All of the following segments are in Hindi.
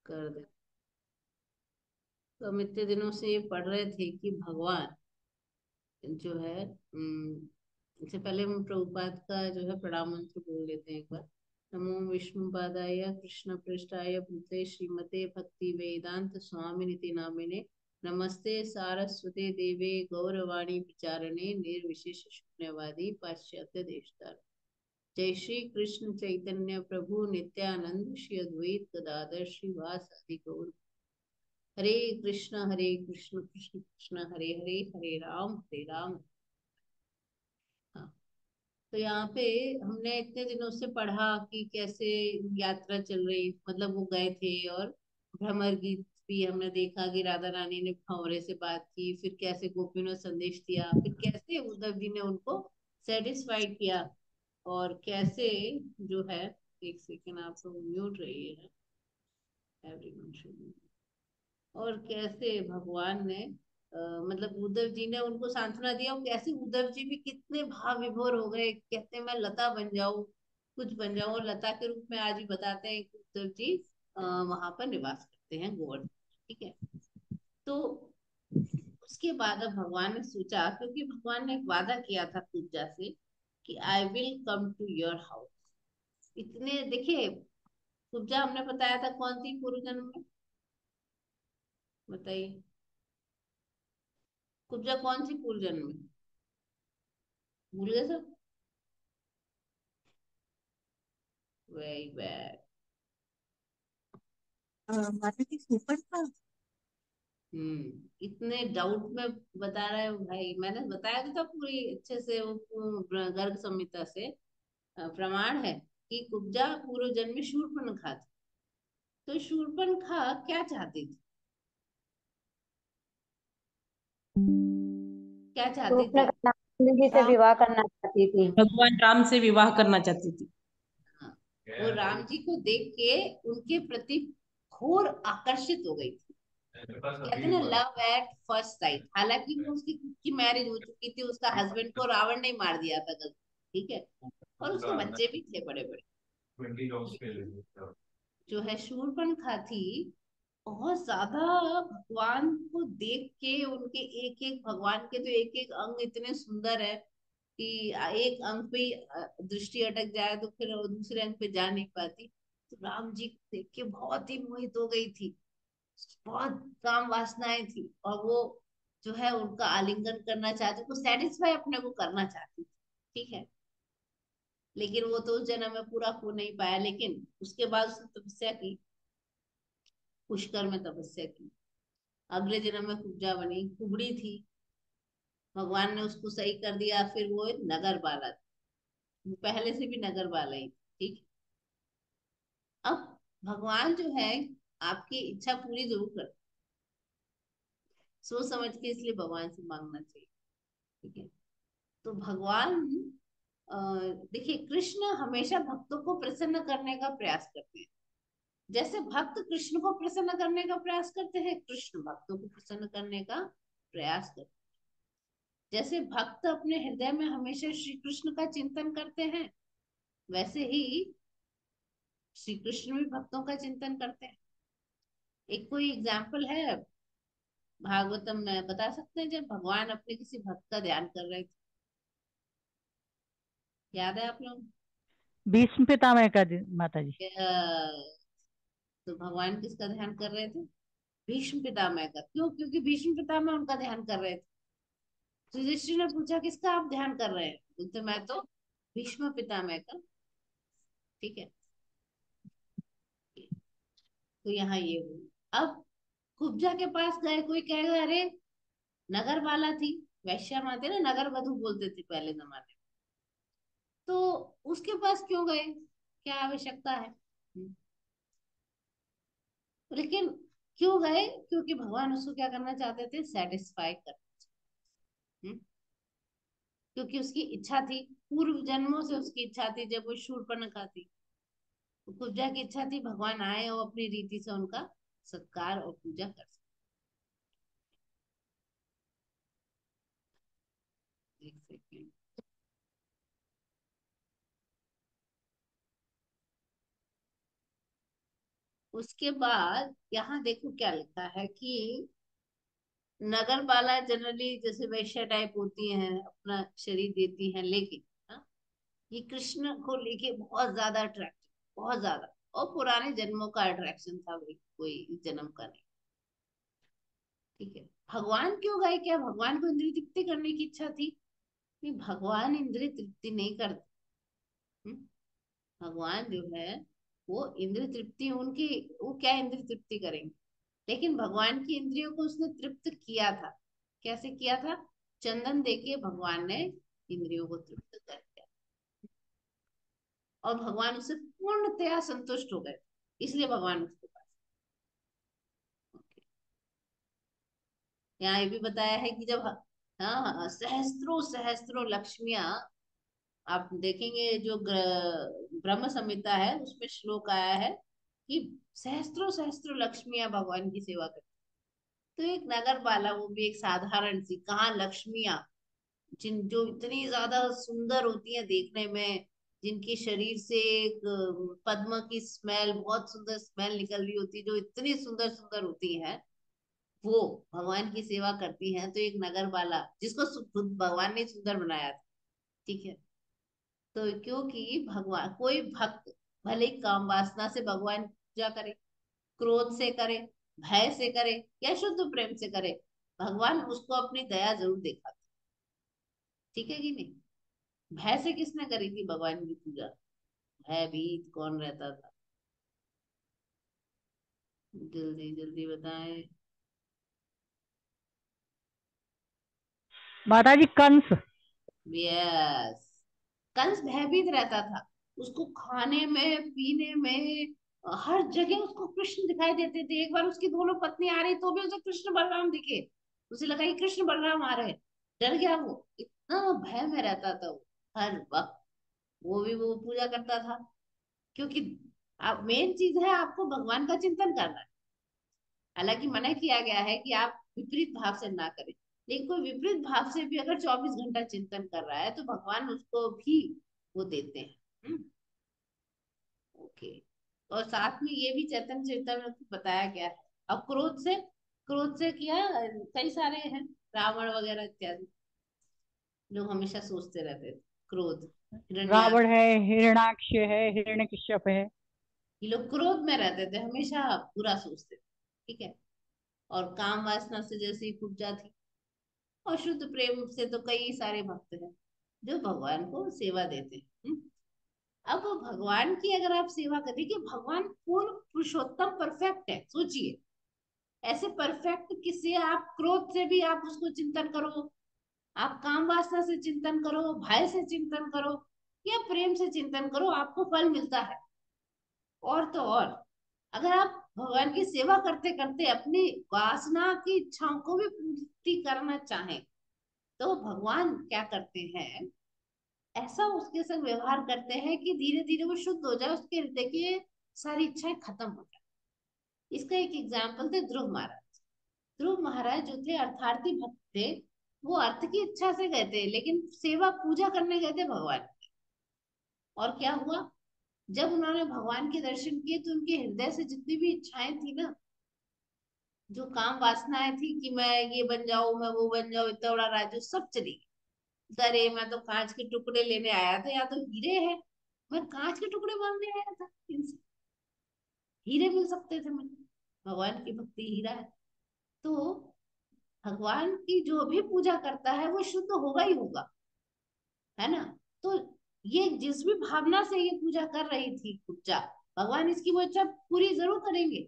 कर दे। तो हम इतने दिनों से ये पढ़ रहे थे कि भगवान जो है इससे पहले हम प्रभुपाद का जो है प्रणाम मंत्र बोल लेते हैं एक बार। नमो विष्णुपादाय कृष्ण पृष्ठाय भूते श्रीमते भक्ति वेदांत स्वामी निति नामिने नमस्ते सारस्वते देवे गौरवाणी विचारणे निर्विशेष शून्यवादी पाश्चात्य देशतार। जय श्री कृष्ण चैतन्य प्रभु नित्यानंद श्री अद्वैत गदाधर श्रीवासादि गौर। हरे कृष्ण कृष्ण कृष्ण हरे हरे, हरे राम। हाँ, तो यहाँ पे हमने इतने दिनों से पढ़ा कि कैसे यात्रा चल रही, मतलब वो गए थे और भ्रमर गीत भी हमने देखा कि राधा रानी ने भंवरे से बात की, फिर कैसे गोपियों ने संदेश दिया, फिर कैसे उद्धव जी ने उनको सेटिस्फाइड किया, और कैसे जो है, एक सेकेंड आप लोग म्यूट रहिए, एवरीवन शुड। और कैसे भगवान ने मतलब उद्धव जी ने उनको सांत्वना दिया, और कैसे उद्धव जी भी कितने भाव विभोर हो गए, कहते हैं मैं लता बन जाऊं, कुछ बन जाऊं, और लता के रूप में आज भी बताते हैं कि उद्धव जी वहां पर निवास करते हैं गोवर्धन। ठीक है। तो उसके बाद अब भगवान ने सोचा, क्योंकि भगवान ने एक वादा किया था पूजा से कि I will come to your house. इतने देखिए, पूजा हमने बताया था कौन थी पूर्व जन्म में, बताइए। कुब्जा कौन सी पूर्व जन्म में, भूल गए सब? Very bad. माता की सुपर था। इतने डाउट में बता रहे हो भाई, मैंने बताया तो था पूरी अच्छे से, वो गर्ग संहिता से प्रमाण है कि कुब्जा पूर्व जन्म में शूर्पणखा थी। तो शूर्पणखा क्या चाहती थी, क्या तो चाहती अपने थी? कृष्ण जी से राम। विवाह करना चाहती थी। भगवान राम से विवाह करना चाहती थी। हाँ, वो राम जी को देख के उनके प्रति घोर आकर्षित हो गई थी। कहते हैं ना, लव एट फर्स्ट साइट। हालांकि वो उसकी खुद की मैरिज हो चुकी थी, उसका हस्बैंड को रावण ने ही मार दिया था गलती, ठीक है, और उसके बच्चे भी थे बड़े बड़े। लेकिन जो है शूर्पणखा थी, बहुत ज्यादा भगवान को देख के, उनके एक एक भगवान के तो एक एक अंग इतने सुंदर है कि एक अंग पे ही, दृष्टि अटक जाए तो फिर वो दूसरे अंग पे जा नहीं पाती। तो राम जी को देख के बहुत ही मोहित हो गई थी, बहुत काम वासनाएं थी, और वो जो है उनका आलिंगन करना चाहती, को सेटिस्फाई अपने को करना चाहती थी। ठीक है। लेकिन वो तो उस जन्म में पूरा हो नहीं पाया, लेकिन उसके बाद उसने तपस्या की, पुष्कर में तपस्या की। अगले जन्म में कुब्जा बनी, कुबड़ी थी, भगवान ने उसको सही कर दिया, फिर वो एक नगर बाला थी, वो पहले से भी नगर बाला ही थी। ठीक। अब भगवान जो है आपकी इच्छा पूरी जरूर कर, सोच समझ के, इसलिए भगवान से मांगना चाहिए। ठीक है। तो भगवान अ, देखिए, कृष्ण हमेशा भक्तों को प्रसन्न करने का प्रयास करते हैं। जैसे भक्त कृष्ण को प्रसन्न करने का प्रयास करते हैं, कृष्ण भक्तों को प्रसन्न करने का प्रयास करते हैं। जैसे भक्त अपने हृदय में हमेशा श्री कृष्ण का चिंतन करते हैं, वैसे ही श्री कृष्ण भी भक्तों का चिंतन करते हैं। एक कोई एग्जाम्पल है भागवतम में, बता सकते हैं जब भगवान अपने किसी भक्त का ध्यान कर रहे थे, याद है आप लोग? भीष्म पितामह का माता जी। तो भगवान किसका ध्यान कर रहे थे? भीष्म पितामह का। क्यों? क्योंकि भीष्म पितामह उनका ध्यान कर रहे थे। तो युधिष्ठिर ने पूछा किसका आप ध्यान कर रहे हैं? बोलते मैं तो भीष्म पितामह का। ठीक है। तो यहाँ ये हुआ। अब कुब्जा के पास गए, कोई कहेगा अरे नगर वाला थी, वैश्या माते ना, नगर वधु बोलते थे पहले जमाने में, तो उसके पास क्यों गए, क्या आवश्यकता है? लेकिन क्यों गए? क्योंकि भगवान उसको क्या करना चाहते थे, सेटिस्फाई करना। हम्म? क्योंकि उसकी इच्छा थी, पूर्व जन्मों से उसकी इच्छा थी, जब वो शूर्पणखा थी, तो कुब्जा की इच्छा थी भगवान आए और अपनी रीति से उनका सत्कार और पूजा कर सके। एक सेकेंड। उसके बाद यहाँ देखो क्या लिखा है कि नगर बाला जनरली जैसे वैश्य टाइप होती हैं, अपना शरीर देती हैं, लेकिन हाँ, ये कृष्ण को लेके बहुत ज्यादा अट्रैक्टिव, बहुत ज्यादा, और पुराने जन्मों का अट्रैक्शन था भाई, कोई इस जन्म का नहीं। ठीक है, भगवान क्यों गए? क्या भगवान को इंद्रिय तृप्ति करने की इच्छा थी? नहीं, भगवान इंद्रिय तृप्ति नहीं करते। हम्म? भगवान जो है वो इंद्रिय तृप्ति उनकी, वो क्या इंद्रिय तृप्ति करेंगे? लेकिन भगवान की इंद्रियों को उसने तृप्त किया था। कैसे किया था? चंदन देके भगवान ने इंद्रियों को तृप्त कर दिया, और भगवान उससे पूर्णतया संतुष्ट हो गए, इसलिए भगवान उसके पास। ओके। यहाँ ये भी बताया है कि जब हाँ, सहस्त्रों सहस्त्रों लक्ष्मियां, आप देखेंगे जो ब्रह्म संहिता है उसमें श्लोक आया है कि सहस्त्रों सहस्त्रों लक्ष्मियां भगवान की सेवा करती। तो एक नगर वाला, वो भी एक साधारण सी, कहाँ लक्ष्मियां, जिन जो इतनी ज्यादा सुंदर होती हैं देखने में, जिनके शरीर से एक पद्म की स्मेल, बहुत सुंदर स्मेल निकल रही होती है, जो इतनी सुंदर सुंदर होती हैं, वो भगवान की सेवा करती हैं। तो एक नगर वाला, जिसको खुद भगवान ने सुंदर बनाया था, ठीक है, तो क्योंकि भगवान, कोई भक्त भले ही काम वासना से भगवान की पूजा करे, क्रोध से करे, भय से करे, या शुद्ध प्रेम से करे, भगवान उसको अपनी दया जरूर दिखाते। ठीक है कि नहीं? भय से किसने करी थी भगवान की पूजा? भयभीत कौन रहता था? जल्दी जल्दी बताएं। माता जी कंस। यस, कंस भयभीत रहता था। उसको खाने में, पीने में, हर जगह उसको कृष्ण दिखाई देते थे। एक बार उसकी दोनों पत्नी आ रही तो भी उसे कृष्ण बलराम दिखे, उसे लगा कि कृष्ण बलराम आ रहे हैं, डर गया वो, इतना भय में रहता था वो हर वक्त। वो पूजा करता था, क्योंकि आप, मेन चीज है आपको भगवान का चिंतन करना है। हालांकि मना किया गया है कि आप विपरीत भाव से ना करें, लेकिन कोई विपरीत भाव से भी अगर 24 घंटा चिंतन कर रहा है तो भगवान उसको भी वो देते हैं। ओके। और साथ में ये भी चैतन्य चरितमृत में बताया गया है। अब क्रोध से किया, कई सारे हैं, रावण वगैरह इत्यादि, लोग हमेशा सोचते रहते थे, क्रोध, रावण हिरण्याक्ष, है, हिरणाक्ष है, हिरण्यकश्यप है। ये लोग क्रोध में रहते थे, हमेशा बुरा सोचते थे। ठीक है, और काम वासना से जैसे ही उपजा थी, और शुद्ध प्रेम से तो कई सारे भक्त हैं जो भगवान को सेवा देते हैं। अब भगवान की अगर आप सेवा करें, कि भगवान पूर्ण पुरुषोत्तम परफेक्ट है, सोचिए, ऐसे परफेक्ट किसे आप क्रोध से भी आप उसको चिंतन करो, आप काम वासना से चिंतन करो, भय से चिंतन करो, या प्रेम से चिंतन करो, आपको फल मिलता है। और तो और, अगर आप भगवान की सेवा करते करते अपनी वासना की इच्छाओं को भी पूर्ति करना चाहें, तो भगवान क्या करते हैं, ऐसा उसके संग व्यवहार करते हैं कि धीरे धीरे वो शुद्ध हो जाए, उसके हृदय की सारी इच्छाएं खत्म हो जाए। इसका एक एग्जाम्पल थे ध्रुव महाराज। ध्रुव महाराज जो थे अर्थार्थी भक्त थे, वो अर्थ की इच्छा से गए थे, लेकिन सेवा पूजा करने गए थे भगवान की। और क्या हुआ? जब उन्होंने भगवान के दर्शन किए तो उनके हृदय से जितनी भी इच्छाएं थी ना, जो काम वासनाएं थी कि मैं ये बन जाऊं, मैं वो बन जाऊं, इतना बड़ा राज्य, सब चली गई। अरे मैं तो कांच के टुकड़े लेने आया था, या तो हीरे है, मैं कांच के टुकड़े मांगने आया था इनसे, हीरे मिल सकते थे मुझे, भगवान की भक्ति हीरा है। तो भगवान की जो भी पूजा करता है वो शुद्ध होगा ही होगा, है ना? तो ये जिस भी भावना से ये पूजा कर रही थी पूजा, भगवान इसकी वो इच्छा पूरी जरूर करेंगे,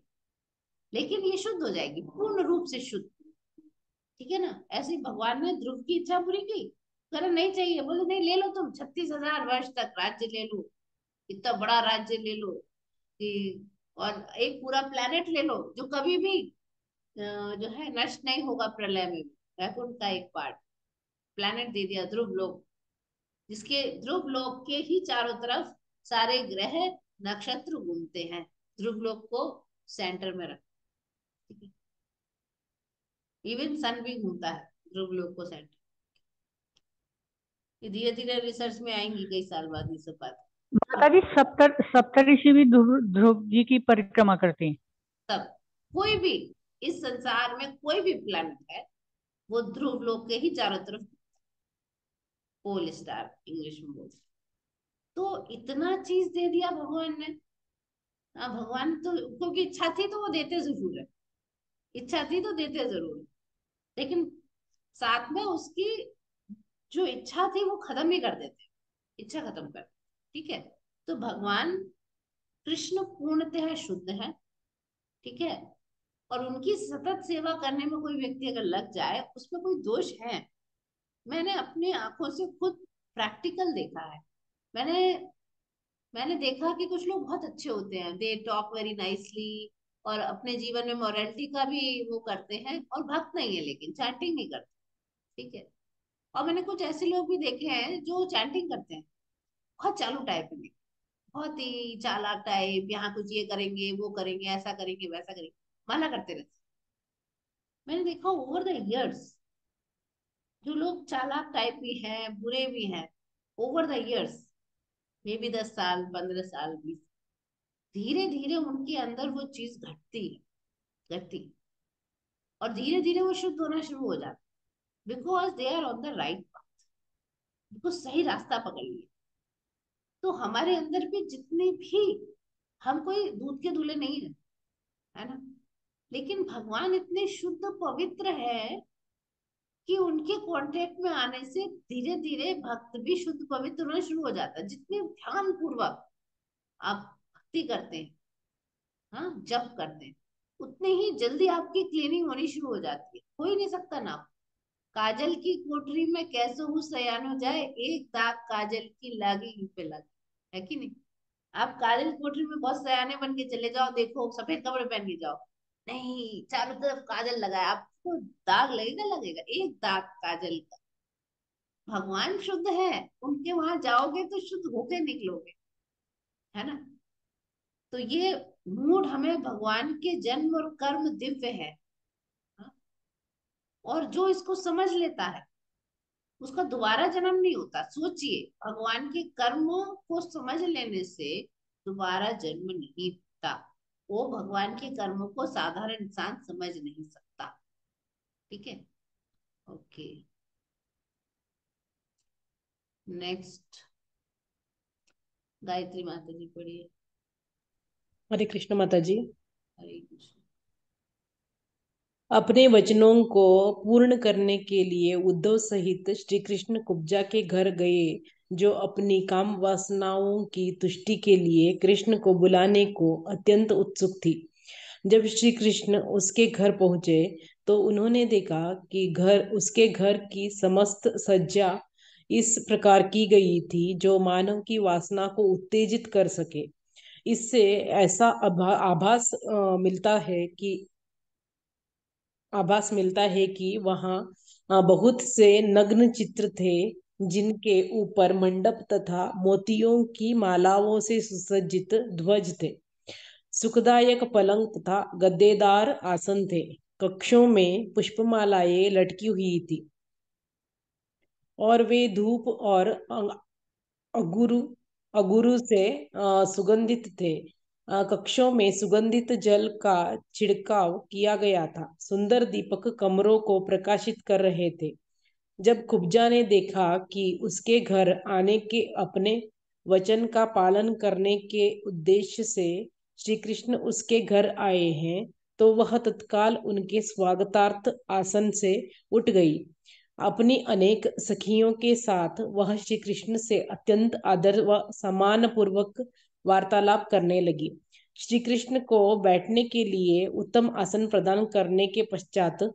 लेकिन ये शुद्ध हो जाएगी, पूर्ण रूप से शुद्ध। ठीक है ना? ऐसे ही भगवान ने ध्रुव की इच्छा पूरी की, करा नहीं चाहिए, बोले नहीं, ले लो तुम 36,000 वर्ष तक राज्य ले लो, इतना बड़ा राज्य ले लो कि, और एक पूरा प्लेनेट ले लो जो कभी भी जो है नष्ट नहीं होगा प्रलय में भी, वैकुंठ का एक पार्ट प्लेनेट दे दिया ध्रुव लोक, जिसके ध्रुव लोक के ही चारों तरफ सारे ग्रह नक्षत्र घूमते हैं, ध्रुव लोक को सेंटर में रख। ठीक है, इवन सन भी घूमता है ध्रुव लोक को सेंटर। ये धीरे धीरे रिसर्च में आएंगी कई साल बाद ये सब बात। माता जी सप्तऋषि भी ध्रुव ध्रुव जी की परिक्रमा करते हैं। तब कोई भी इस संसार में कोई भी प्लैनेट है वो ध्रुव लोक के ही चारों तरफ, पोल स्टार इंग्लिश में बोलते। तो इतना चीज दे दिया भगवान ने। हाँ, भगवान तो क्योंकि इच्छा थी तो वो देते जरूर है, इच्छा थी तो देते जरूर है, लेकिन साथ में उसकी जो इच्छा थी वो खत्म भी कर देते, इच्छा खत्म कर। ठीक है। तो भगवान कृष्ण पूर्णतः शुद्ध है। ठीक है। और उनकी सतत सेवा करने में कोई व्यक्ति अगर लग जाए उसमें कोई दोष है। मैंने अपनी आंखों से खुद प्रैक्टिकल देखा है। मैंने मैंने देखा कि कुछ लोग बहुत अच्छे होते हैं, दे टॉक वेरी नाइसली, और अपने जीवन में मोरालिटी का भी वो करते हैं, और भक्त नहीं है लेकिन चैंटिंग नहीं करते। ठीक है। और मैंने कुछ ऐसे लोग भी देखे हैं जो चैंटिंग करते हैं, बहुत चालू टाइप में, बहुत ही चालाक टाइप, यहाँ कुछ ये करेंगे वो करेंगे ऐसा करेंगे वैसा करेंगे, माना करते रहते। मैंने देखा ओवर द इयर्स जो लोग चालाक टाइप भी हैं बुरे भी हैं, over the years, may be 10 साल 15 साल 20, धीरे धीरे उनके अंदर वो चीज घटती है, और धीरे धीरे वो शुद्ध होना शुरू हो जाता है, because they are on the right path, because सही रास्ता पकड़ लिया। तो हमारे अंदर भी जितने भी, हम कोई दूध के दूल्हे नहीं है, है ना, लेकिन भगवान इतने शुद्ध पवित्र है कि उनके कांटेक्ट में आने से धीरे धीरे भक्त भी शुद्ध पवित्र होना शुरू हो जाता है। जितने ध्यान पूर्वक आप भक्ति करते हैं, हाँ जप करते हैं, उतने ही जल्दी आपकी क्लीनिंग होनी शुरू हो जाती है। हो ही नहीं सकता ना। काजल की कोठरी में कैसे हूँ सयानो जाए, एक दाग काजल की लागी यूं पे लगे, है कि नहीं। आप काजल कोठरी में बहुत सयाने बन के चले जाओ, देखो सफेद कपड़े पहन के जाओ, नहीं चारों तरफ काजल लगा है, आपको दाग लगेगा लगेगा, एक दाग काजल का। भगवान शुद्ध है, उनके वहां जाओगे तो शुद्ध होके निकलोगे, है ना। तो ये मूड हमें, भगवान के जन्म और कर्म दिव्य है। हाँ? और जो इसको समझ लेता है उसका दोबारा जन्म नहीं होता। सोचिए, भगवान के कर्मों को समझ लेने से दोबारा जन्म नहीं होता। वो भगवान के कर्मों को साधारण इंसान समझ नहीं सकता। ठीक है। ओके, नेक्स्ट गायत्री माता जी पढ़िए। हरे कृष्ण माता जी। हरे कृष्ण। अपने वचनों को पूर्ण करने के लिए उद्धव सहित श्री कृष्ण कुब्जा के घर गए, जो अपनी काम वासनाओं की तुष्टि के लिए कृष्ण को बुलाने को अत्यंत उत्सुक थी। जब श्री कृष्ण उसके घर पहुंचे तो उन्होंने देखा कि उसके घर की समस्त सज्जा इस प्रकार की गई थी जो मानव की वासना को उत्तेजित कर सके। इससे ऐसा आभास मिलता है कि वहाँ बहुत से नग्न चित्र थे, जिनके ऊपर मंडप तथा मोतियों की मालाओं से सुसज्जित ध्वज थे। सुखदायक पलंग तथा गद्देदार आसन थे। कक्षों में पुष्पमालाएं लटकी हुई थी और वे धूप और अगुरु अगुरु से सुगंधित थे। कक्षों में सुगंधित जल का छिड़काव किया गया था। सुंदर दीपक कमरों को प्रकाशित कर रहे थे। जब कुब्जा ने देखा कि उसके घर आने के अपने वचन का पालन करने के उद्देश्य से श्री कृष्ण उसके घर आए हैं, तो वह तत्काल उनके स्वागतार्थ आसन से उठ गई। अपनी अनेक सखियों के साथ वह श्री कृष्ण से अत्यंत आदर व सम्मान पूर्वक वार्तालाप करने लगी। श्री कृष्ण को बैठने के लिए उत्तम आसन प्रदान करने के पश्चात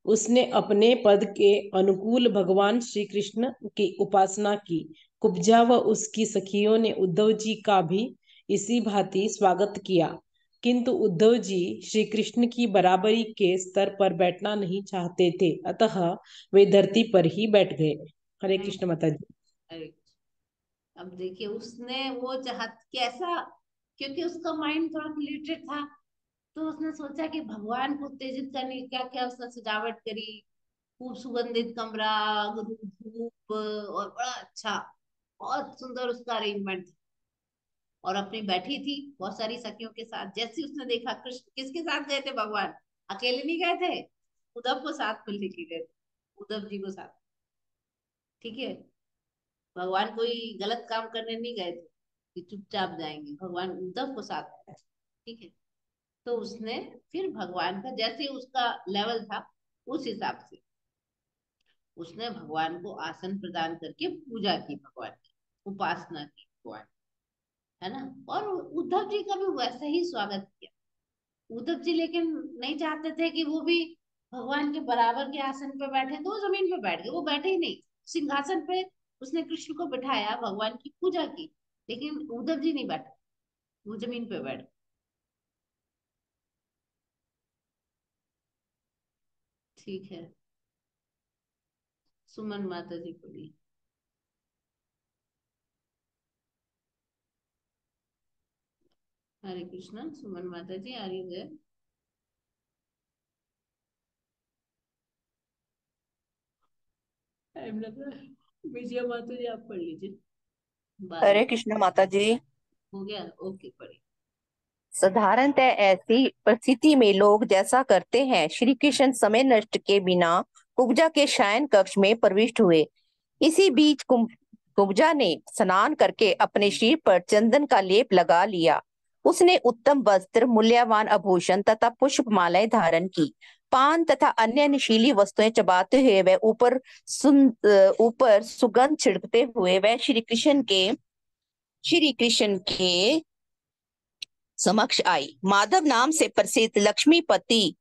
उसने अपने पद के अनुकूल भगवान श्री कृष्ण की उपासना की। कुब्जा व उसकी सखियों ने उद्धव जी का भी इसी भांति स्वागत किया, किंतु उद्धव जी श्री कृष्ण की बराबरी के स्तर पर बैठना नहीं चाहते थे, अतः वे धरती पर ही बैठ गए। हरे कृष्ण माता जी। हरे कृष्ण। अब देखिए उसने वो चाहत कैसा, क्योंकि उसका माइंड थोड़ा पोल्यूटेड था, तो उसने सोचा कि भगवान को उत्तेजित करने की क्या क्या उसने सजावट करी। खूब सुगंधित कमरा, धूप, और बड़ा अच्छा, बहुत सुंदर उसका अरेंजमेंट था। और अपनी बैठी थी बहुत सारी सखियों के साथ। जैसे उसने देखा कृष्ण किसके साथ गए थे भगवान, अकेले नहीं गए थे, उद्धव को साथ में लेके गए थे, उद्धव जी को साथ। ठीक है, भगवान कोई गलत काम करने नहीं गए थे कि चुपचाप जाएंगे, भगवान उद्धव को साथ में। ठीक है, तो उसने फिर भगवान का जैसे उसका लेवल था उस हिसाब से उसने भगवान को आसन प्रदान करके पूजा की, भगवान की उपासना की भगवान, है ना। और उद्धव जी का भी वैसा ही स्वागत किया। उद्धव जी लेकिन नहीं चाहते थे कि वो भी भगवान के बराबर के आसन पे बैठे, तो वो जमीन पे बैठ गए, वो बैठे ही नहीं सिंहासन पे। उसने कृष्ण को बिठाया, भगवान की पूजा की, लेकिन उद्धव जी नहीं बैठे, वो जमीन पे बैठ गए। ठीक है, सुमन माता जी बोली। हरे कृष्णा, सुमन माता जी आ रही है। टाइम लग रहा है, विजया माता जी आप पढ़ लीजिए बाद हरे में। कृष्ण माता जी। हो गया, ओके पढ़िए। साधारणतः ऐसी परिस्थिति में लोग जैसा करते हैं, श्री कृष्ण समय नष्ट के बिना कुब्जा के शयन कक्ष में प्रविष्ट हुए। इसी बीच कुब्जा ने स्नान करके अपने सिर पर चंदन का लेप लगा लिया। उसने उत्तम वस्त्र, मूल्यवान आभूषण तथा पुष्पमालाएं धारण की। पान तथा अन्य नशीली वस्तुएं चबाते हुए वह ऊपर सुगंध छिड़कते हुए वह श्री कृष्ण के समक्ष आई। माधव नाम से प्रसिद्ध लक्ष्मीपति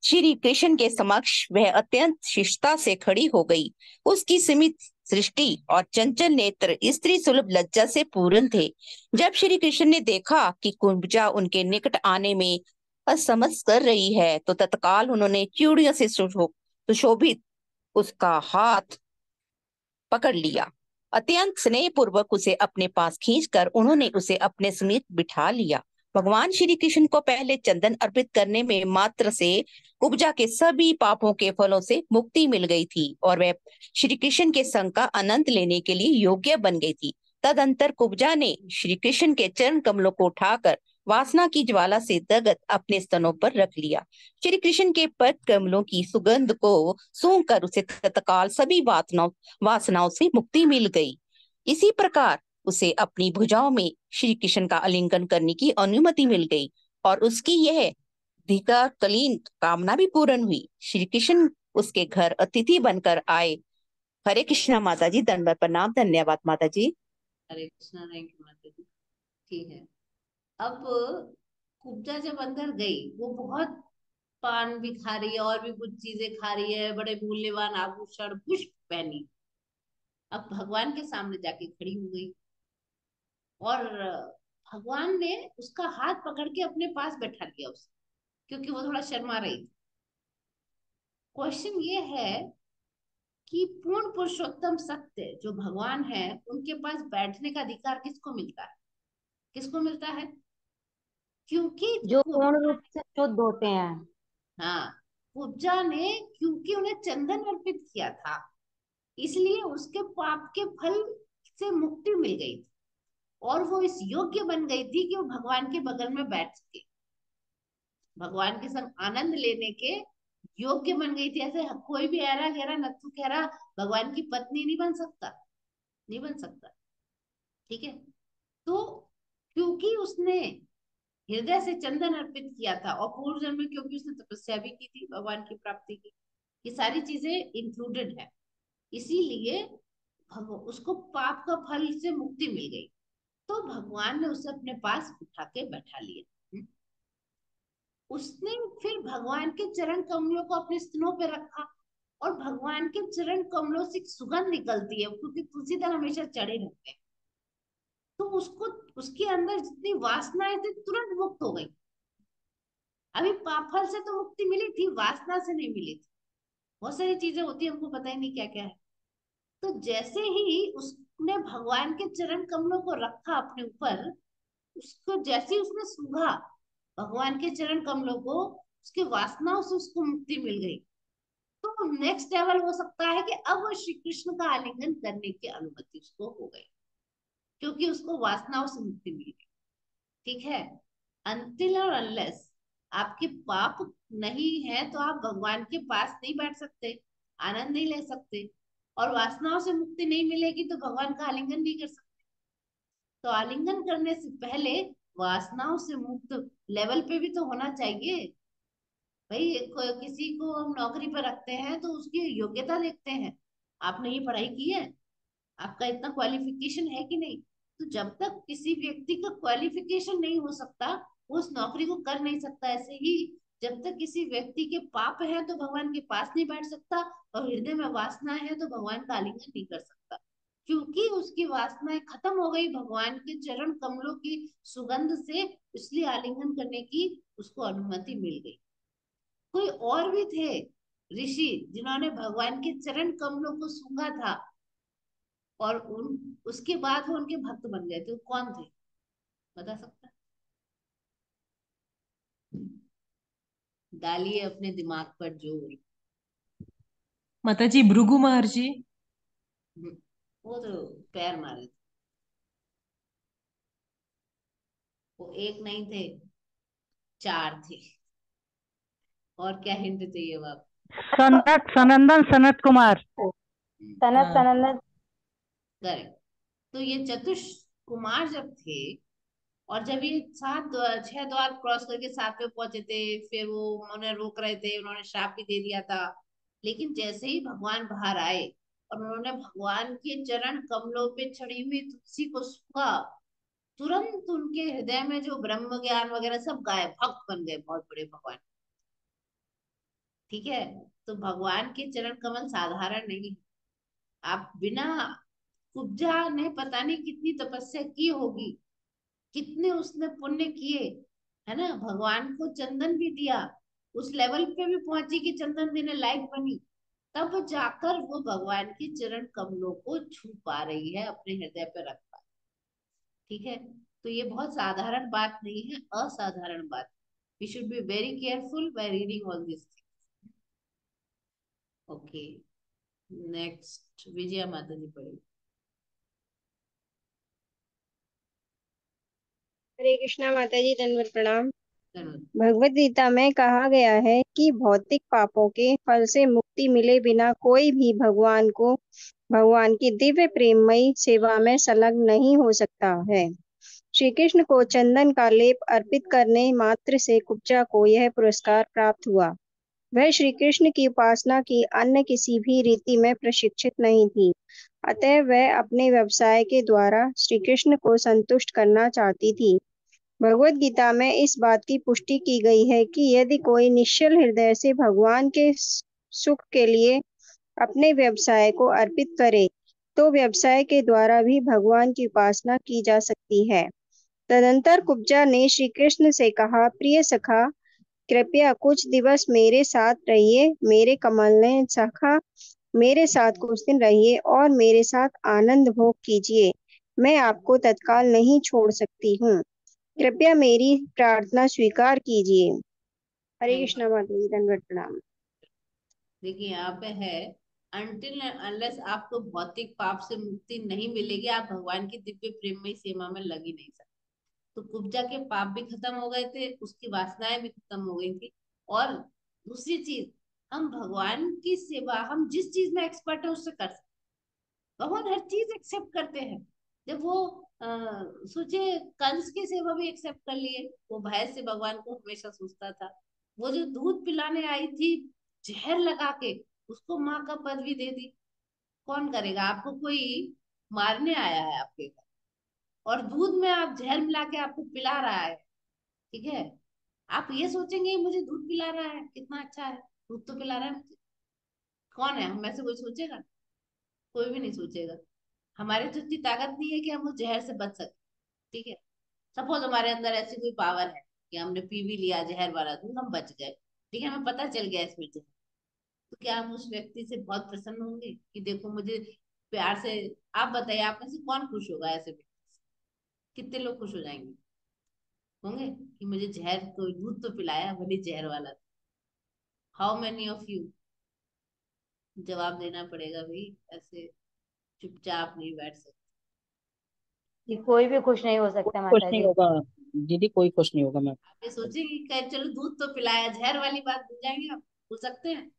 श्री कृष्ण के समक्ष वह अत्यंत शिष्टता से खड़ी हो गई। उसकी सीमित सृष्टि और चंचल नेत्र स्त्री सुलभ लज्जा से पूर्ण थे। जब श्री कृष्ण ने देखा कि कुब्जा उनके निकट आने में असमर्थ कर रही है, तो तत्काल उन्होंने चूड़ियों से सुशोभित उसका हाथ पकड़ लिया। अत्यंत स्नेह पूर्वक उसे अपने पास खींचकर उन्होंने उसे अपने समीप बिठा लिया। भगवान श्री कृष्ण को पहले चंदन अर्पित करने में मात्र से कुब्जा के सभी पापों के फलों से मुक्ति मिल गई थी और वह श्री कृष्ण के संग का आनंद लेने के लिए योग्य बन गई थी। तदंतर कुब्जा ने श्री कृष्ण के चरण कमलों को उठाकर वासना की ज्वाला से दग्ध अपने स्तनों पर रख लिया। श्री कृष्ण के पद कमलों की सुगंध को सूंघकर उसे तत्काल सभी वासनाओं से मुक्ति मिल गई। इसी प्रकार उसे अपनी भुजाओं में श्री कृष्ण का आलिंगन करने की अनुमति मिल गई और उसकी यह दीर्घकालीन कामना भी पूर्ण हुई। श्री कृष्ण उसके घर अतिथि बनकर आए। हरे कृष्णा माता जी, दंडवत प्रणाम, धन्यवाद माता जी। हरे कृष्णा, थैंक यू माता जी। ठीक है, अब कुब्जा जब अंदर गई, वो बहुत पान भी खा रही है और भी कुछ चीजें खा रही है, बड़े मूल्यवान आभूषण पुष्प पहनी। अब भगवान के सामने जाके खड़ी हो गई और भगवान ने उसका हाथ पकड़ के अपने पास बैठा लिया उसे, क्योंकि वो थोड़ा शर्मा रही थी। क्वेश्चन ये है कि पूर्ण पुरुषोत्तम सत्य जो भगवान है, उनके पास बैठने का अधिकार किसको मिलता है? किसको मिलता है? क्योंकि जो पूर्ण कुब्जा रूप से शुद्ध होते हैं। हाँ, कुब्जा ने क्योंकि उन्हें चंदन अर्पित किया था, इसलिए उसके पाप के फल से मुक्ति मिल गई थी और वो इस योग्य बन गई थी कि वो भगवान के बगल में बैठ सके, भगवान के संग आनंद लेने के योग्य बन गई थी। ऐसे कोई भी ऐरा गहरा नत्थु खैरा भगवान की पत्नी नहीं बन सकता, नहीं बन सकता। ठीक है, तो क्योंकि उसने हृदय से चंदन अर्पित किया था और पूर्व जन्म में क्योंकि उसने तपस्या भी की थी भगवान की प्राप्ति की, ये सारी चीजें इंक्लूडेड है, इसीलिए उसको पाप का फल से मुक्ति मिल गई। तो भगवान ने उसे अपने पास उठा के बैठा लिया। उसने फिर भगवान के चरण कमलों को अपने स्तनों पे रखा और भगवान के चरण कमलों से एक सुगंध निकलती है, क्योंकि तुलसी दल हमेशा चढ़े रहते हैं। तो उसको उसके अंदर जितनी वासनाएं थी तुरंत मुक्त हो गई। अभी पाप फल से तो मुक्ति मिली थी, वासना से नहीं मिली थी। बहुत सारी चीजें होती है, हमको पता ही नहीं क्या क्या है। तो जैसे ही उसने भगवान के चरण कमलों को रखा अपने ऊपर, उसको जैसे ही उसने सूंघा भगवान के चरण कमलों को, उसके वासनाओं से उसको मुक्ति मिल गई। तो नेक्स्ट लेवल हो सकता है कि अब वो श्री कृष्ण का आलिंगन करने की अनुमति उसको हो गई, क्योंकि उसको वासनाओं से मुक्ति मिल गई। ठीक है। अनटिल और अनलेस आपके पाप नहीं है तो आप भगवान के पास नहीं बैठ सकते, आनंद नहीं ले सकते, और वासनाओं से मुक्ति नहीं मिलेगी तो भगवान का आलिंगन नहीं कर सकते। तो आलिंगन करने से पहले वासनाओं से मुक्त लेवल पे भी तो होना चाहिए। भाई किसी को हम नौकरी पर रखते हैं तो उसकी योग्यता देखते हैं, आपने ये पढ़ाई की है, आपका इतना क्वालिफिकेशन है कि नहीं। तो जब तक किसी व्यक्ति का क्वालिफिकेशन नहीं हो सकता वो उस नौकरी को कर नहीं सकता। ऐसे ही जब तक किसी व्यक्ति के पाप है तो भगवान के पास नहीं बैठ सकता, और हृदय में वासना है तो भगवान का आलिंगन नहीं कर सकता, क्योंकि उसकी वासनाएं खत्म हो गई भगवान के चरण कमलों की सुगंध से, इसलिए आलिंगन करने की उसको अनुमति मिल गई। कोई और भी थे ऋषि जिन्होंने भगवान के चरण कमलों को सूंघा था और उसके बाद वो उनके भक्त बन गए थे, वो कौन थे बता सकता है? डालिए अपने दिमाग पर जोर। माता जी भृगु महर्षि। वो तो पैर मारे थे, वो एक नहीं थे, चार थे। और क्या हिंट चाहिए बाप? सनत सनंदन सनत कुमार। सनत हाँ सनंदन। करेक्ट। तो ये चतुष कुमार जब थे, और जब ये छह द्वार क्रॉस करके सातवें पहुंचे थे, फिर वो उन्हें रोक रहे थे, उन्होंने श्राप भी दे दिया था। लेकिन जैसे ही भगवान बाहर आए और उन्होंने भगवान के चरण कमलों पे चढ़ी हुई तुलसी को छुआ, तुरंत उनके हृदय में जो ब्रह्म ज्ञान वगैरह सब गायब, भक्त बन गए बहुत बड़े भगवान। ठीक है। तो भगवान के चरण कमल साधारण नहीं है। आप बिना कुब्जा ने पता नहीं कितनी तपस्या की होगी, कितने उसने पुण्य किए, है ना, भगवान को चंदन भी दिया, उस लेवल पे भी पहुंची कि चंदन देने लायक बनी, तब जाकर वो भगवान के चरण कमलों को छू पा रही है, अपने हृदय पर रख पा। ठीक है। तो ये बहुत साधारण बात नहीं है, असाधारण बात। We should be very careful by reading all this things. Okay, next Vijaya माता जी पढ़ेगी। हरे कृष्णा माता जी, दंडवत प्रणाम। धन्यवाद। भगवत गीता में कहा गया है कि भौतिक पापों के फल से मुक्ति मिले बिना कोई भी भगवान की दिव्य प्रेममयी सेवा में संलग्न नहीं हो सकता है। श्री कृष्ण को चंदन का लेप अर्पित करने मात्र से कुब्जा को यह पुरस्कार प्राप्त हुआ। वह श्री कृष्ण की उपासना की अन्य किसी भी रीति में प्रशिक्षित नहीं थी, अतः वह अपने व्यवसाय के द्वारा श्री कृष्ण को संतुष्ट करना चाहती थी। भगवत गीता में इस बात की पुष्टि की गई है कि यदि कोई निश्चल हृदय से भगवान के सुख के लिए अपने व्यवसाय को अर्पित करे तो व्यवसाय के द्वारा भी भगवान की उपासना की जा सकती है। तदंतर कुब्जा ने श्री कृष्ण से कहा, प्रिय सखा, कृपया कुछ दिवस मेरे साथ रहिए, मेरे कमल ने सखा, मेरे साथ कुछ दिन रहिए और मेरे साथ आनंद भोग कीजिए। मैं आपको तत्काल नहीं छोड़ सकती हूँ, कृपया मेरी प्रार्थना स्वीकार कीजिए। हरे थैंक कृष्णा माता जी, दंडवत प्रणाम। देखिए यहाँ पे है, अनटिल अनलेस आपको भौतिक पाप से मुक्ति नहीं मिलेगी आप भगवान की दिव्य प्रेममयी सेवा में लग ही नहीं सकते। तो कुब्जा के पाप भी खत्म हो गए थे, उसकी वासनाएं भी खत्म हो गई थी। और दूसरी चीज, हम भगवान की सेवा हम जिस चीज में एक्सपर्ट है उससे कर सकते। भगवान हर चीज एक्सेप्ट करते हैं। जब वो सोचे, कंस की सेवा भी एक्सेप्ट कर लिए, वो भय से भगवान को हमेशा सोचता था। वो जो दूध पिलाने आई थी जहर लगा के, उसको माँ का पदवी दे दी। कौन करेगा? आपको कोई मारने आया है आपके घर, और दूध में आप जहर मिला के आपको पिला रहा है, ठीक है, आप ये सोचेंगे मुझे दूध पिला रहा है कितना अच्छा है, दूध तो पिला रहा है मुझे। कौन है हम में से कोई सोचेगा? कोई भी नहीं सोचेगा। हमारे तो इतनी ताकत नहीं है कि हम उस जहर से बच सके। ठीक है। सपोज हमारे अंदर ऐसी कोई पावर है कि हमने पी भी लिया जहर वाला दूध, हम बच गए, ठीक है, हमें पता चल गया इसमें जहर, तो क्या हम उस व्यक्ति से बहुत प्रसन्न होंगे कि देखो मुझे प्यार से? आप बताइए, आप में से कौन खुश होगा ऐसे व्यक्ति से? कितने लोग खुश हो जाएंगे? होंगे कि मुझे जहर, कोई दूध तो पिलाया, भले जहर वाला। How many of you? जवाब देना पड़ेगा भाई, ऐसे चुपचाप नहीं बैठ सकते। कि कोई भी खुश नहीं हो सकता कुछ माता नहीं जी। होगा। दीदी कोई खुश नहीं होगा मैम। आप ये सोचेंगे कि चलो दूध तो पिलाया, जहर वाली बात भूल जाएंगे आप, भूल सकते हैं?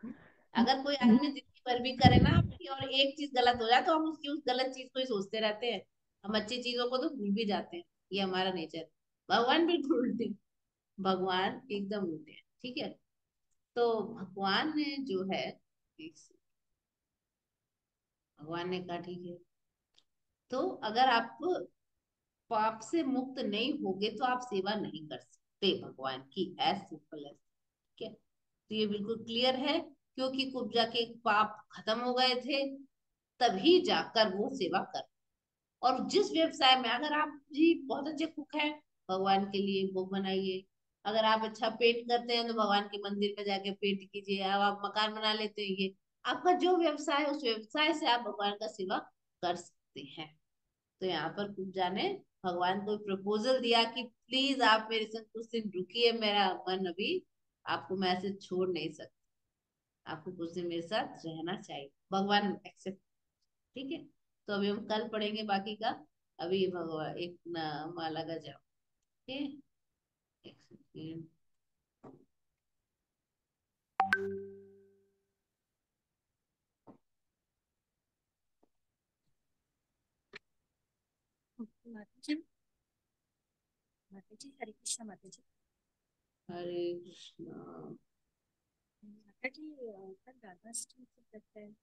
हम्म? अगर कोई आदमी जिंदगी भर भी करे ना आपकी और एक चीज गलत हो जाए तो हम उसकी उस गलत चीज को ही सोचते रहते हैं, हम अच्छी चीजों को तो भूल भी जाते हैं। ये हमारा नेचर। भगवान बिल्कुल उल्टे, भगवान एकदम उल्टे हैं। ठीक है, तो भगवान ने जो है, भगवान ने कहा ठीक है, तो अगर आप पाप से मुक्त नहीं होगे तो आप सेवा नहीं कर सकते भगवान की, एज सिंपल एज। ठीक है, तो ये बिल्कुल क्लियर है, क्योंकि कुब्जा के पाप खत्म हो गए थे, तभी जाकर वो सेवा कर। और जिस व्यवसाय में, अगर आप जी बहुत अच्छे कुक हैं, भगवान के लिए भोग बनाइए। अगर आप अच्छा पेंट करते हैं तो भगवान के मंदिर में जाके पेंट कीजिए। अब आप मकान बना लेते हैं, ये आपका जो व्यवसाय है, उस व्यवसाय से आप भगवान का सेवा कर सकते हैं। तो यहाँ पर पूजा ने भगवान को प्रपोजल दिया कि प्लीज आप मेरे संग कुछ दिन रुकिए, मेरा मन अभी, आपको मैं ऐसे छोड़ नहीं सकती, आपको कुछ दिन मेरे साथ रहना चाहिए। भगवान एक्सेप्ट। ठीक है, तो अभी हम कल पढ़ेंगे बाकी का। अभी भगवान एक माला का जाओ। ठीक है, एक सेकेंड। माता जी, माता जी, हरे कृष्णा माता जी। हरे कृष्णा। माता जी, कल राधाष्टमी से करते हैं।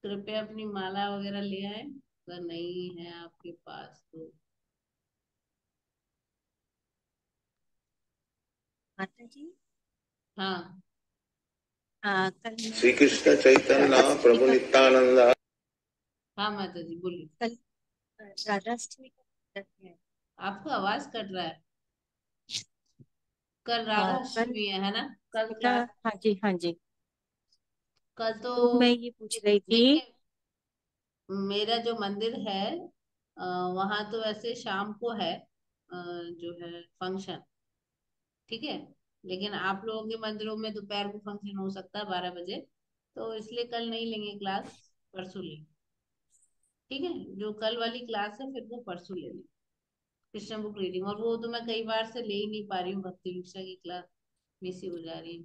कृपया अपनी माला वगैरह ले आए, अगर नहीं है आपके पास तो। माता जी, हाँ कल श्री मैं कृष्ण चैतन्य राधाष्टमी प्रभु का नित्यानंद। हाँ माता जी बोलिए। कल राधाष्टमी का करते हैं। आपका आवाज कट रहा है। कल राधा कल अष्टमी है ना? कल का, क्लास, हाँ जी, हाँ जी। कल तो तो मैं ये पूछ रही थी। देखिए, मेरा जो मंदिर है, वहां तो वैसे शाम को है, जो है फंक्शन। ठीक है, लेकिन आप लोगों के मंदिरों में दोपहर को फंक्शन हो सकता है 12 बजे, तो इसलिए कल नहीं लेंगे क्लास, परसों लेंगे। ठीक है, जो कल वाली क्लास है फिर वो परसों ले लेंगे, कृष्ण बुक रीडिंग। और वो तो मैं कई बार से ले ही नहीं पा रही हूँ, भक्ति भिक्षा की क्लास मिस ही हो जा रही है।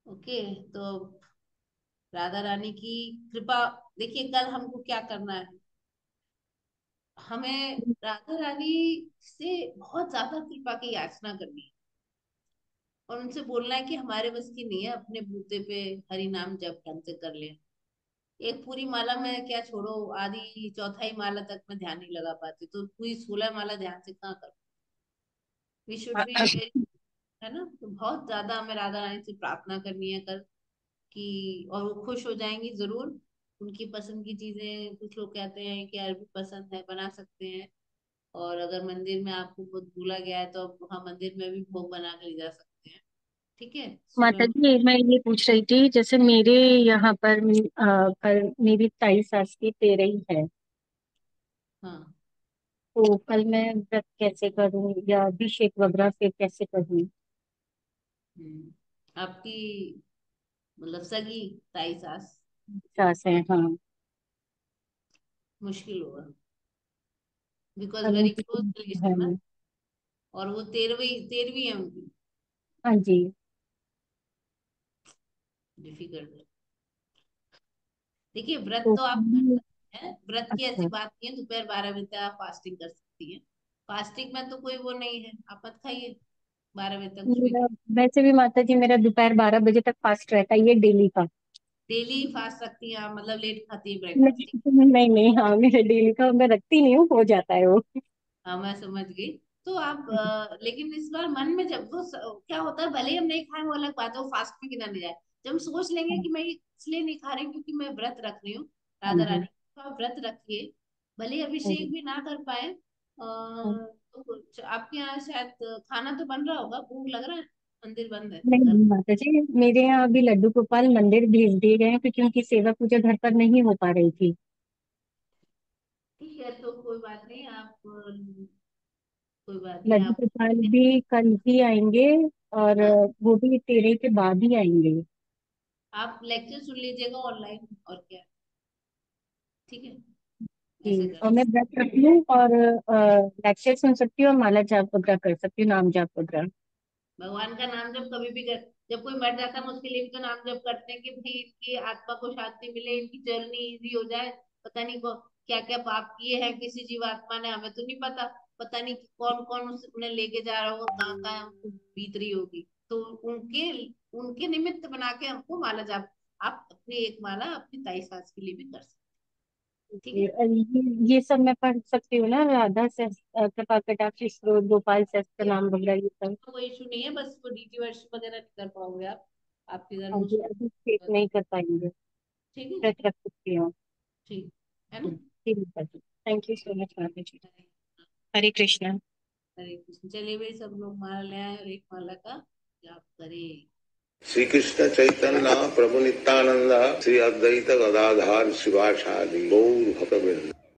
ओके, तो राधा रानी की कृपा। देखिए कल हमको क्या करना है, हमें राधा रानी से बहुत ज्यादा कृपा की याचना करनी है, और उनसे बोलना है कि हमारे बस की नहीं है, अपने बूते पे हरि नाम जप ढंग से कर ले। एक पूरी माला में क्या छोड़ो, आधी चौथाई माला तक मैं ध्यान नहीं लगा पाती, तो पूरी 16 माला ध्यान से कहाँ कर। वी शुड बी वेरी, है ना? तो बहुत ज्यादा हमें राधा रानी से प्रार्थना करनी है कल कि, और वो खुश हो जाएंगी जरूर। उनकी पसंद की चीजें, कुछ लोग कहते हैं कि अरबी पसंद है, बना सकते हैं। और अगर मंदिर में आपको कुछ भूला गया है तो आप वहाँ मंदिर में भी भोग बना के ले जा सकते हैं। ठीक है, माता सुबह। जी, मैं ये पूछ रही थी, जैसे मेरे यहाँ पर कल मेरी ताई सास की तेरही है। हाँ। तो कल मैं व्रत कैसे करूँ या अभिषेक वगैरह फिर कैसे करूँ? आपकी मतलब सगी ताई सास? सास है, हाँ। मुश्किल होगा, बिकॉज कल वेरी उनकी क्लोज है। रिलेशन ना। और वो तेरहवीं तेरहवीं है उनकी। हाँ जी। डिफिकल्ट है। देखिए व्रत तो तो आप कर सकते हैं, व्रत की ऐसी अच्छा, बात नहीं है, दोपहर 12 बजे तक आप फास्टिंग कर सकती हैं। फास्टिंग में तो कोई वो नहीं है, आप मत खाइए 12 बजे तक कुछ भी। मेरा वैसे भी माता जी मेरा दोपहर 12 बजे तक फास्ट रहता है, ये डेली का। डेली फास्ट सकती हैं आप, मतलब लेट खाती है ब्रेकफास्ट? नहीं नहीं नहीं, हाँ मेरा डेली का, मैं रखती नहीं हूँ, हो जाता है वो। हाँ मैं समझ गई। तो आप लेकिन इस बार मन में जब वो क्या होता है, भले ही हम नहीं खाएं वो अलग बात है, वो फास्ट में गिना नहीं जाए। जब हम सोच लेंगे कि मैं ये इसलिए नहीं खा रही हूँ क्योंकि मैं व्रत रख रही हूँ हाँ राधा जी, रानी, तो आप व्रत रखिए। भले ही हाँ जी, अभिषेक भी ना कर पाए, हाँ। तो कुछ आपके यहाँ शायद खाना तो बन रहा होगा, भूख लग रहा है, मंदिर बंद है नहीं घर? नहीं माता जी, मेरे यहाँ अभी लड्डू गोपाल मंदिर भेज दिए गए हैं क्योंकि उनकी सेवा पूजा घर पर नहीं हो पा रही थी। ठीक है, तो कोई बात नहीं, आप कोई बात नहीं लड्डू आप गोपाल भी कल ही आएंगे, और हाँ, वो भी 13 के बाद ही आएंगे। आप लेक्चर सुन लीजिएगा ऑनलाइन, और क्या। ठीक है, ऐसे और कर। मैं व्रत रख लूं और लेक्चर सुन सकती हूँ और माला जाप वगैरह कर सकती हूँ, नाम जाप वगैरह। भगवान का नाम जब कभी भी कर, जब कोई मर जाता है हम उसके लिए भी तो नाम जप करते हैं कि भाई इनकी आत्मा को शांति मिले, इनकी जर्नी इजी हो जाए। पता नहीं क्या क्या पाप किए हैं किसी जीवात्मा ने, हमें तो नहीं पता। पता नहीं कौन कौन उन्हें लेके जा रहा होगा, कहाँ कहाँ हमको बीत रही होगी। तो उनके उनके निमित्त बना के हमको माला जाप, आप अपनी एक माला अपनी ताई सास के लिए भी कर सकते हैं, ठीक है। ये सब मैं पढ़ सकती हूँ ना, राधा सहस्त्र, कृपा कटाक्ष स्त्रोत, गोपाल सहस्त्र नाम वगैरह ये सब। तो कोई इशू नहीं है, बस वो डीटी वर्षन वगैरह नहीं कर पाओगे आप, आपके घर में अभी उसको, अभी चेक नहीं कर पाएंगे, ठीक है जी। व्रत रख सकती हूँ। ठीक है ना। ठीक है, थैंक यू सो मच माता जी। हरे कृष्णा। हरे कृष्ण। चलिए भाई सब लोग माला ले आए और एक माला का जाप करें। श्री कृष्ण चैतन्य प्रभु नित्यानंद श्री अद्वैत गदाधार शिवासादि गौर भक्तवृंद।